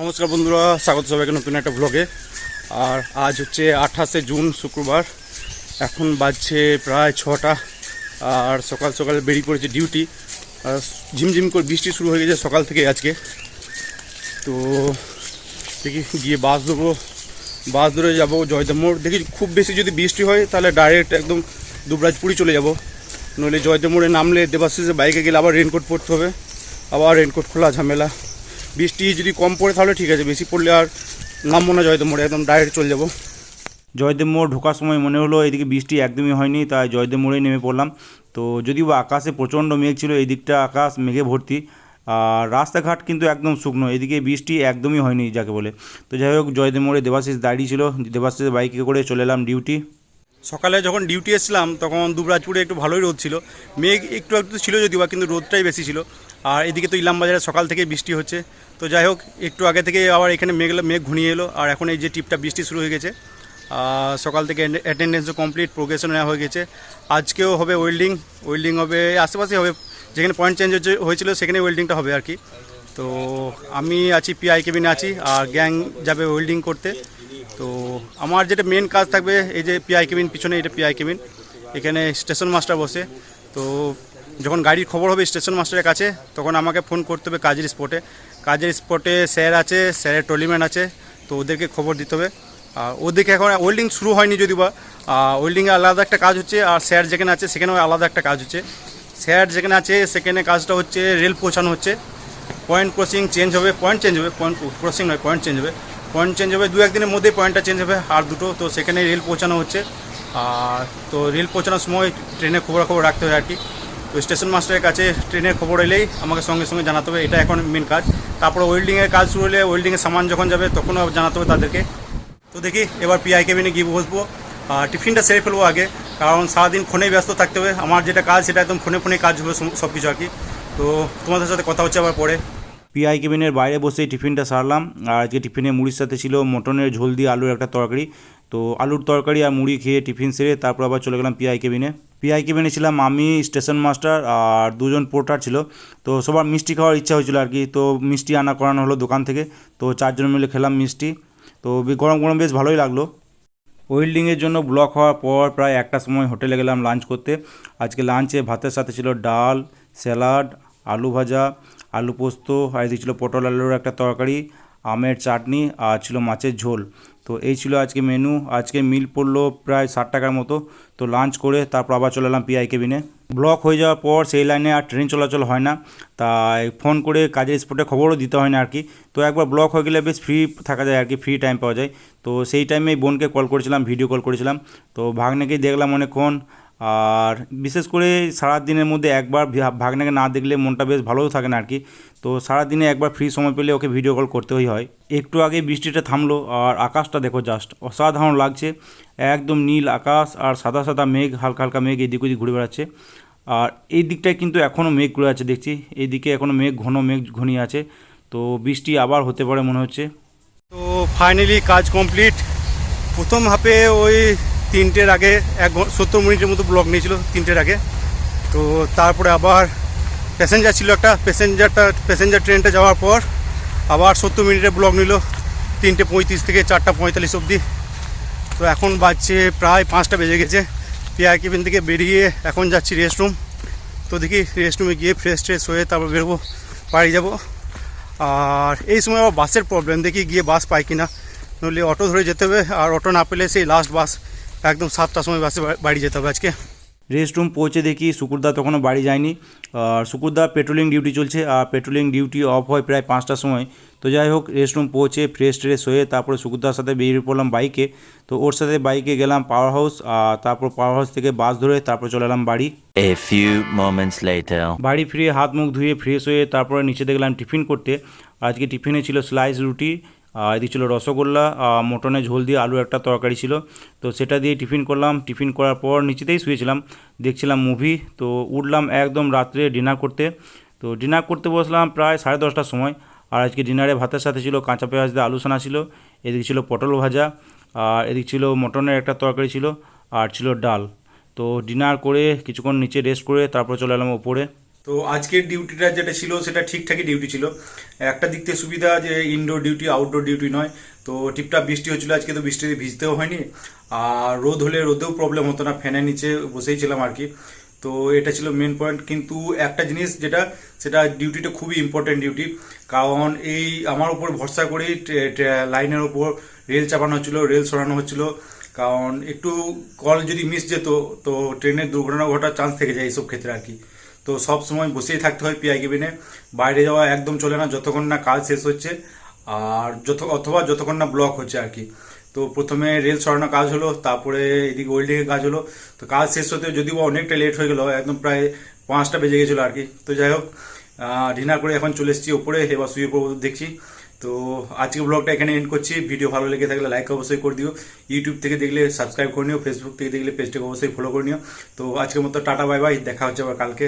নমস্কার বন্ধুরা, স্বাগত সবাইকে নতুন একটা ব্লগে। আর আজ হচ্ছে 28শে জুন শুক্রবার। এখন বাজছে প্রায় 6টা। আর সকাল সকাল বেরিয়ে পড়েছে ডিউটি। আর ঝিমঝিম করে বৃষ্টি শুরু হয়ে গেছে সকাল থেকে আজকে। তো দেখি গিয়ে বাস ধরে যাবো জয়দেব মোড়। দেখি খুব বেশি যদি বৃষ্টি হয় তাহলে ডাইরেক্ট একদম দুবরাজপুরই চলে যাব। নইলে জয়দেব মোড়ে নামলে দেবাশিসে বাইকে গেলে আবার রেনকোট পরতে হবে, আবার রেনকোট খোলা ঝামেলা। বৃষ্টি যদি কম পড়ে তাহলে ঠিক আছে, বেশি পড়লে আর নামবো না জয়দেব মোড়ে, একদম ডাইরেক্ট চলে যাব। জয়দেব মোড় ঢোকার সময় মনে হলো এদিকে বৃষ্টি একদমই হয়নি, তাই জয়দেব মোড়েই নেমে পড়লাম। তো যদিও আকাশে প্রচণ্ড মেঘ ছিল, এই দিকটা আকাশ মেঘে ভর্তি, আর রাস্তাঘাট কিন্তু একদম শুকনো, এদিকে বৃষ্টি একদমই হয়নি যাকে বলে। তো যাই হোক, জয়দেব মোড়ে দেবাশিস দাঁড়িয়ে ছিল, দেবাশিসের বাইকে করে চলে এলাম ডিউটি। সকালে যখন ডিউটি এসেছিলাম তখন দুবরাজপুরে একটু ভালোই রোদ ছিল, মেঘ একটু একটু ছিল যদিও, কিন্তু রোদটাই বেশি ছিল। আর এদিকে তো ইলামবাজারে সকাল থেকে বৃষ্টি হচ্ছে। তো যাই হোক, একটু আগে থেকে আবার এখানে মেঘ ঘনিয়ে এলো, আর এখন এই যে টিপটা বৃষ্টি শুরু হয়ে গেছে। সকাল থেকে অ্যাটেন্ডেন্সও কমপ্লিট, প্রোগ্রেশন নেওয়া হয়ে গেছে। আজকেও হবে ওয়েল্ডিং হবে আশেপাশে হবে, যেখানে পয়েন্ট চেঞ্জ হয়েছিল সেখানে ওয়েল্ডিংটা হবে আর কি। তো আমি আছি পিআই কেবিনে আছি, আর গ্যাং যাবে ওয়েল্ডিং করতে। তো আমার যেটা মেন কাজ থাকবে, এই যে পিআই কেবিন পিছনে, এটা পিআই কেবিন, এখানে স্টেশন মাস্টার বসে। তো যখন গাড়ির খবর হবে স্টেশন মাস্টারের কাছে, তখন আমাকে ফোন করতে হবে কাজের স্পটে স্যার আছে, স্যারের ট্রলিম্যান আছে, তো ওদেরকে খবর দিতে হবে। আর ওদেরকে এখন ওয়েল্ডিং শুরু হয়নি যদিও বা, ওয়েল্ডিংয়ে আলাদা একটা কাজ হচ্ছে, আর স্যার যেখানে আছে সেখানেও আলাদা একটা কাজ হচ্ছে। স্যার যেখানে আছে সেখানে কাজটা হচ্ছে রেল পৌঁছানো হচ্ছে। পয়েন্ট চেঞ্জ হবে 2-1 দিনের মধ্যেই পয়েন্টটা চেঞ্জ হবে, আর দুটো, তো সেখানে রেল পৌঁছানো হচ্ছে। আর তো রেল পৌঁছানোর সময় ট্রেনের খবর রাখতে হয় আর কি। তো স্টেশন মাস্টারের কাছে ট্রেনের খবর এলেই আমাকে সঙ্গে সঙ্গে জানাতে হবে, এটা এখন মেন কাজ। তারপরে ওয়েল্ডিংয়ের কাজ শুরু হলে ওয়েল্ডিংয়ের সামান যখন যাবে তখনও জানাতে হবে তাদেরকে। তো দেখি এবার পিআই কেবিনে গিয়ে বসবো, আর টিফিনটা সেরে ফেলবো আগে, কারণ সারাদিন ফোনেই ব্যস্ত থাকতে হবে। আমার যেটা কাজ সেটা একদম ফোনে কাজ হবে সব কিছু আর কি। তো তোমাদের সাথে কথা হচ্ছে আবার পরে। পিআই কেবিনের বাইরে বসে টিফিনটা সারলাম। আর আজকে টিফিনে মুড়ির সাথে ছিল মটনের ঝোল দিয়ে আলুর একটা তরকারি। তো আলুর তরকারি আর মুড়ি খেয়ে টিফিন সেরে তারপর আবার চলে গেলাম পিআই কেবিনে ছিলাম আমি, স্টেশন মাস্টার আর দুজন পোর্টার ছিল। তো সবার মিষ্টি খাওয়ার ইচ্ছা হয়েছিল আর কি, তো মিষ্টি করানো হলো দোকান থেকে। তো 4জন মিলে খেলাম মিষ্টি। তো গরম গরম বেশ ভালোই লাগলো। ওয়েল্ডিংয়ের জন্য ব্লক হওয়ার পর প্রায় 1টার সময় হোটেলে গেলাম লাঞ্চ করতে। আজকে লাঞ্চে ভাতের সাথে ছিল ডাল, স্যালাড, আলু ভাজা, আলু পোস্ত, আর এদিকে ছিল পটল আলুর একটা তরকারি, আমের চাটনি, আর ছিল মাছের ঝোল। তো এই ছিল আজকে মেনু। আজকে মিল পড়লো প্রায় 60 টাকার মতো। তো লাঞ্চ করে তারপর আবার চলে এলাম পিআই কেবিনে। ব্লক হয়ে যাওয়ার পর সেই লাইনে আর ট্রেন চলাচল হয় না, তাই ফোন করে কাজের স্পটে খবরও দিতে হয় না আর কি। তো একবার ব্লক হয়ে গেলে বেশ ফ্রি থাকা যায় আর কি, ফ্রি টাইম পাওয়া যায়। তো সেই টাইমে বোনকে কল করেছিলাম, ভিডিও কল করেছিলাম। তো ভাগ্নেকেই দেখলাম অনেকক্ষণ। আর বিশেষ করে সারাদিনের মধ্যে একবার ভাগ্নেকে না দেখলে মনটা বেশ ভালোও থাকে না আর কি। তো সারাদিনে একবার ফ্রি সময় পেলে ওকে ভিডিও কল করতেই হয়। একটু আগে বৃষ্টিটা থামলো, আর আকাশটা দেখো জাস্ট অসাধারণ লাগছে। একদম নীল আকাশ আর সাদা সাদা মেঘ, হালকা হালকা মেঘ এদিক ওদিক ঘুরে বেড়াচ্ছে। আর এই দিকটায় কিন্তু এখনও মেঘ ঘুরে আছে দেখছি, এইদিকে এখনও মেঘ ঘনিয়ে আছে। তো বৃষ্টি আবার হতে পারে মনে হচ্ছে। তো ফাইনালি কাজ কমপ্লিট। প্রথম হাফে ওই 3টের আগে 70 মিনিটের মতো ব্লক নিয়েছিল 3টের আগে। তো তারপরে আবার প্যাসেঞ্জার ছিল একটা, প্যাসেঞ্জার ট্রেনটা যাওয়ার পর আবার 70 মিনিটের ব্লক নিল 3:35 থেকে 4:45 অবধি। তো এখন বাজছে প্রায় 5টা বেজে গেছে। পিআই কেবিন থেকে বেরিয়ে এখন যাচ্ছি রেস্টরুম। তো দেখি রেস্টরুমে গিয়ে ফ্রেশ হয়ে তারপর বেরোবো, বাড়ি যাব। আর এই সময় আবার বাসের প্রবলেম, দেখি গিয়ে বাস পাই কিনা, নইলে অটো ধরে যেতে হবে। আর অটো না পেলে সেই লাস্ট বাস একদম 7টার সময় বাসে বাড়ি যেতে হবে আজকে। রেস্টরুম পৌঁছে দেখি শুকুরদা তখনও বাড়ি যায়নি। আর শুকুরদা পেট্রোলিং ডিউটি চলছে, আর পেট্রোলিং ডিউটি অফ হয় প্রায় 5টার সময়। তো যাই হোক, রেস্টরুম পৌঁছে ফ্রেশ হয়ে তারপরে শুকুরদার সাথে বেরিয়ে পড়লাম বাইকে। তো ওর সাথে বাইকে গেলাম পাওয়ার হাউস, আর তারপর পাওয়ার হাউস থেকে বাস ধরে তারপর চলে এলাম বাড়ি। A few moments later. বাড়ি ফিরে হাত মুখ ধুয়ে ফ্রেশ হয়ে তারপরে নিচে দেখলাম টিফিন করতে। আজকে টিফিনে ছিল স্লাইস রুটি, আর এদিকে ছিল রসগোল্লা, মটনের ঝোল দিয়ে আলু একটা তরকারি ছিল। তো সেটা দিয়ে টিফিন করলাম। টিফিন করার পর নিচেতেই শুয়েছিলাম, দেখছিলাম মুভি। তো উঠলাম একদম রাত্রে ডিনার করতে। তো ডিনার করতে বসলাম প্রায় 10:30টার সময়। আর আজকে ডিনারে ভাতের সাথে ছিল কাঁচা পেঁয়াজ দিয়ে আলু সানা ছিল, এদিকে ছিল পটল ভাজা, আর এদিকে ছিল মটনের একটা তরকারি ছিল, আর ছিল ডাল। তো ডিনার করে কিছুক্ষণ নিচে রেস্ট করে তারপর চলে এলাম ওপরে। তো তো আজকের ডিউটিটা যেটা ছিল সেটা ঠিকঠাকই ডিউটি ছিল। একটা দিক থেকে সুবিধা যে ইনডোর ডিউটি আউটডোর ডিউটি নয়। তো টিপটাপ বৃষ্টি হচ্ছিল আজকে, তো বৃষ্টিতে ভিজতেও হয়নি, আর রোদ হলে রোদেও প্রবলেম হতো না, ফ্যানের নিচে বসেই ছিলাম আর কি। তো এটা ছিল মেন পয়েন্ট। কিন্তু একটা জিনিস যেটা, সেটা ডিউটিটা খুবই ইম্পর্টেন্ট ডিউটি, কারণ এই আমার উপর ভরসা করেই লাইনের ওপর রেল চাপানো হচ্ছিল, রেল সরানো হচ্ছিল। কারণ একটু কল যদি মিস যেত তো ট্রেনের দুর্ঘটনা ঘটার চান্স থেকে যায় এইসব ক্ষেত্রে আর কি। তো সব সময় বসেই থাকতে হয় পিআই কেবিনে, বাইরে যাওয়া একদম চলে না যতক্ষণ না কাজ শেষ হচ্ছে, আর অথবা যতক্ষণ না ব্লক হচ্ছে আর কি। তো প্রথমে রেল সরানোর কাজ হলো, তারপরে এদিকে ওয়েল্ডিংয়ের কাজ হলো। তো কাজ শেষ হতে যদিও বা অনেকটা লেট হয়ে গেলো, একদম প্রায় 5টা বেজে গেছিলো আর কি। তো যাই হোক, ডিনার করে এখন চলে এসেছি ওপরে, এবার শুয়ে পড়বো দেখছি। তো আজকে ব্লগটা এখানে এন্ড করছি। ভিডিও ভালো লেগে থাকলে লাইক অবশ্যই করে দিও, ইউটিউব থেকে দেখলে সাবস্ক্রাইব করে নিও, ফেসবুক থেকে দেখলে পেজটাকে অবশ্যই ফলো করে নিও। তো আজকের মতো টাটা বাই বাই, দেখা হচ্ছে আবার কালকে।